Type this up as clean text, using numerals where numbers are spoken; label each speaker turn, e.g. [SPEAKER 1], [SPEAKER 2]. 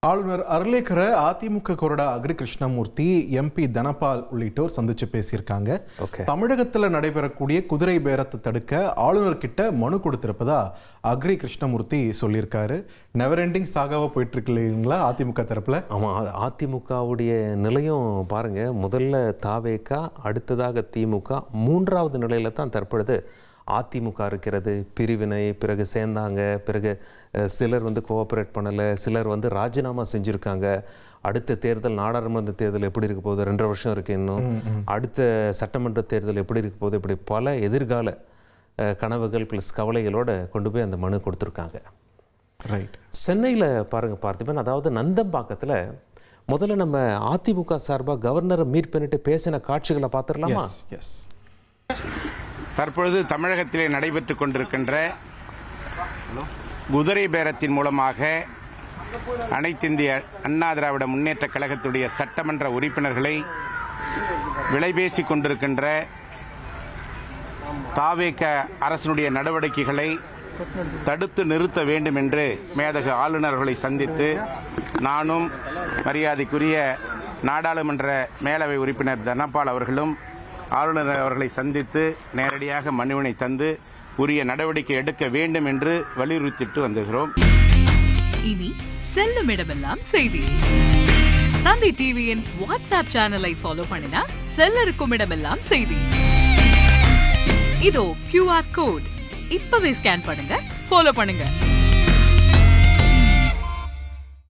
[SPEAKER 1] ஆளுநர் அர்லேக்கரை அதிமுக கொறடா agri Krishnamurthy, MP Dhanapal உள்ளிட்டோர் சந்திச்சு பேசியிருக்காங்க. தமிழகத்தில் நடைபெறக்கூடிய குதிரை பேரத்தை தடுக்க ஆளுநர் கிட்ட மனு கொடுத்திருப்பதா அக்ரி கிருஷ்ணமூர்த்தி சொல்லியிருக்காரு. நெவர் எண்டிங் சாகாவா போயிட்டு இருக்கு இல்லைங்களா அதிமுக தரப்புல?
[SPEAKER 2] ஆமாம், அதிமுகவுடைய நிலையும் பாருங்க. முதல்ல தாவேகா, அடுத்ததாக திமுக, மூன்றாவது நிலையில தான் தற்பொழுது அதிமுக இருக்கிறது. பிரிவினை, பிறகு சேர்ந்தாங்க, பிறகு சிலர் கோஆப்ரேட் பண்ணலை, சிலர் ராஜினாமா செஞ்சுருக்காங்க. அடுத்த தேர்தல், நாடாளுமன்ற தேர்தல் எப்படி இருக்க போகுது, 2.5 வருஷம் இருக்குது இன்னும். அடுத்த சட்டமன்ற தேர்தல் எப்படி இருக்க போகுது, இப்படி பல எதிர்கால கனவுகள் ப்ளஸ் கவலைகளோடு கொண்டு போய் அந்த மனு கொடுத்துருக்காங்க.
[SPEAKER 1] ரைட்.
[SPEAKER 2] சென்னையில் பாருங்கள் பார்த்திபன், அதாவது நந்தம்பாக்கத்தில் முதல்ல நம்ம அதிமுக சார்பாக கவர்னரை மீட் பண்ணிட்டு பேசின காட்சிகளை பார்த்துடலாமா?
[SPEAKER 1] எஸ்.
[SPEAKER 3] தற்பொழுது தமிழகத்திலே நடைபெற்று கொண்டிருக்கின்ற குதிரை பேரத்தின் மூலமாக அனைத்திந்திய அண்ணா திராவிட முன்னேற்ற கழகத்துடைய சட்டமன்ற உறுப்பினர்களை விலைபேசி கொண்டிருக்கின்ற தாவேக அரசினுடைய நடவடிக்கைகளை தடுத்து நிறுத்த வேண்டும் என்று மேதகு ஆளுநர்களை சந்தித்து நானும் மரியாதைக்குரிய நாடாளுமன்ற மேலவை உறுப்பினர் தனபால் அவர்களும் ஆளுநர் அவர்களை சந்தித்து நேரடியாக மனுவினை தந்து உரிய நடவடிக்கை எடுக்க வேண்டும் என்று வலியுறுத்திட்டு வந்துகிறோம்.
[SPEAKER 4] இனி செல்லும் இடமெல்லாம் செய்தி. தந்தை டிவியின் வாட்ஸ்அப் சேனலை ஃபாலோ பண்ணினா செல்ல இருக்கும் இடமெல்லாம் செய்தி. இதோ QR கோட், இப்பவே ஸ்கேன் பண்ணுங்க, ஃபாலோ பண்ணுங்க.